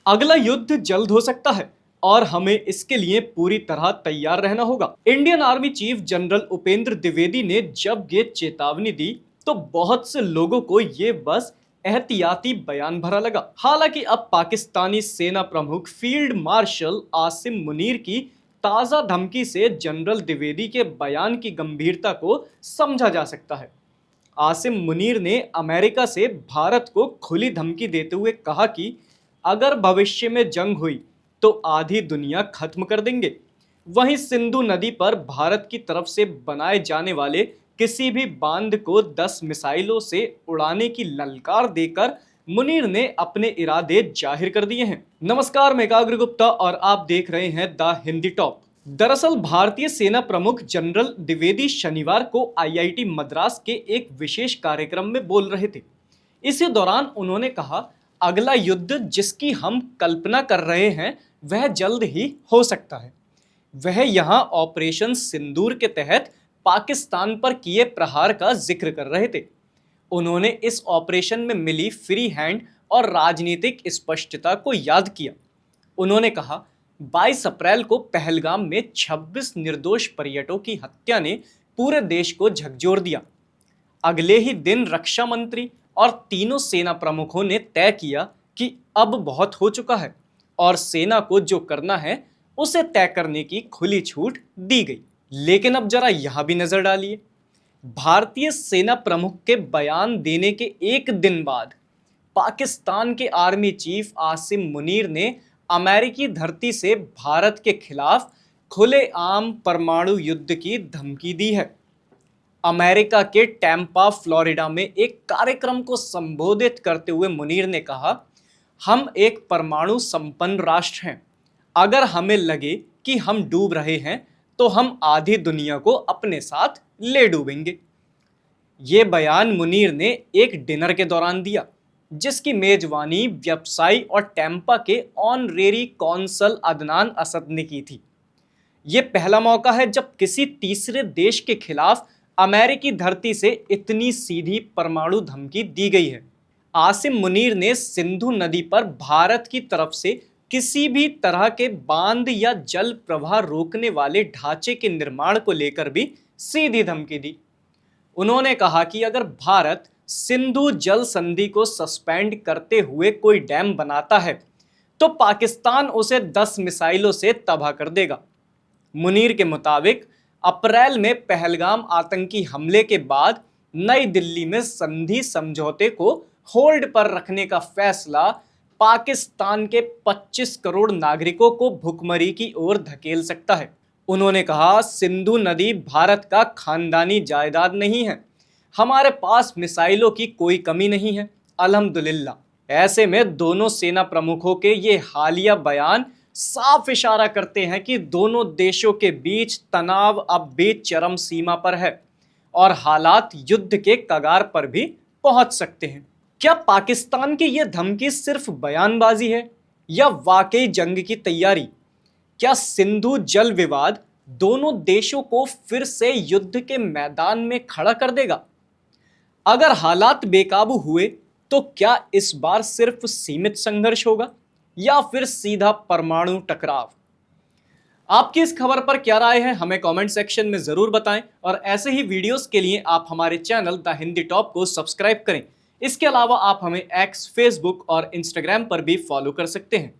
अगला युद्ध जल्द हो सकता है और हमें इसके लिए पूरी तरह तैयार रहना होगा। Indian army chief general Upendra Dwivedi ने जब ये चेतावनी दी तो बहुत से लोगों को ये बस एहतियाती बयान भरा लगा। हालांकि अब पाकिस्तानी सेना प्रमुख फील्ड मार्शल आसिम मुनीर की ताजा धमकी से जनरल द्विवेदी के बयान की गंभीरता को समझा जा सकता है। आसिम मुनीर ने अमेरिका से भारत को खुली धमकी देते हुए कहा कि अगर भविष्य में जंग हुई तो आधी दुनिया खत्म कर देंगे। वहीं सिंधु नदी पर भारत की तरफ से बनाए जाने वाले किसी भी बांध को 10 मिसाइलों से उड़ाने की ललकार देकर मुनीर ने अपने इरादे जाहिर कर दिए हैं। नमस्कार, मैं एकाग्र गुप्ता और आप देख रहे हैं द हिंदी टॉप। दरअसल भारतीय सेना प्रमुख जनरल द्विवेदी शनिवार को आईआईटी मद्रास के एक विशेष कार्यक्रम में बोल रहे थे। इसी दौरान उन्होंने कहा, अगला युद्ध जिसकी हम कल्पना कर रहे हैं वह जल्द ही हो सकता है। वह यहां ऑपरेशन सिंदूर के तहत पाकिस्तान पर किए प्रहार का जिक्र कर रहे थे। उन्होंने इस ऑपरेशन में मिली फ्री हैंड और राजनीतिक स्पष्टता को याद किया। उन्होंने कहा, 22 अप्रैल को पहलगाम में 26 निर्दोष पर्यटकों की हत्या ने पूरे देश को झकझोर दिया। अगले ही दिन रक्षा मंत्री और तीनों सेना प्रमुखों ने तय किया कि अब बहुत हो चुका है और सेना को जो करना है उसे तय करने की खुली छूट दी गई। लेकिन अब जरा यहां भी नजर डालिए। भारतीय सेना प्रमुख के बयान देने के एक दिन बाद पाकिस्तान के आर्मी चीफ आसिम मुनीर ने अमेरिकी धरती से भारत के खिलाफ खुलेआम परमाणु युद्ध की धमकी दी है। अमेरिका के टैंपा फ्लोरिडा में एक कार्यक्रम को संबोधित करते हुए मुनीर ने कहा, हम एक परमाणु संपन्न राष्ट्र हैं। अगर हमें लगे कि हम डूब रहे हैं तो हम आधी दुनिया को अपने साथ ले डूबेंगे। ये बयान मुनीर ने एक डिनर के दौरान दिया जिसकी मेजबानी व्यवसायी और टैंपा के ऑनरेरी कौंसल अदनान असद ने की थी। ये पहला मौका है जब किसी तीसरे देश के खिलाफ अमेरिकी धरती से इतनी सीधी परमाणु धमकी दी गई है। आसिम मुनीर ने सिंधु नदी पर भारत की तरफ से किसी भी तरह के बांध या जल प्रवाह रोकने वाले ढांचे के निर्माण को लेकर भी सीधी धमकी दी। उन्होंने कहा कि अगर भारत सिंधु जल संधि को सस्पेंड करते हुए कोई डैम बनाता है तो पाकिस्तान उसे 10 मिसाइलों से तबाह कर देगा। मुनीर के मुताबिक अप्रैल में पहलगाम आतंकी हमले के बाद नई दिल्ली में संधि समझौते को होल्ड पर रखने का फैसला पाकिस्तान के 25 करोड़ नागरिकों को भुखमरी की ओर धकेल सकता है। उन्होंने कहा, सिंधु नदी भारत का खानदानी जायदाद नहीं है। हमारे पास मिसाइलों की कोई कमी नहीं है, अल्हम्दुलिल्लाह। ऐसे में दोनों सेना प्रमुखों के ये हालिया बयान साफ इशारा करते हैं कि दोनों देशों के बीच तनाव अब भी चरम सीमा पर है और हालात युद्ध के कगार पर भी पहुंच सकते हैं। क्या पाकिस्तान की यह धमकी सिर्फ बयानबाजी है या वाकई जंग की तैयारी? क्या सिंधु जल विवाद दोनों देशों को फिर से युद्ध के मैदान में खड़ा कर देगा? अगर हालात बेकाबू हुए तो क्या इस बार सिर्फ सीमित संघर्ष होगा या फिर सीधा परमाणु टकराव? आपकी इस खबर पर क्या राय है, हमें कमेंट सेक्शन में जरूर बताएं और ऐसे ही वीडियोस के लिए आप हमारे चैनल द हिंदी टॉप को सब्सक्राइब करें। इसके अलावा आप हमें एक्स, फेसबुक और इंस्टाग्राम पर भी फॉलो कर सकते हैं।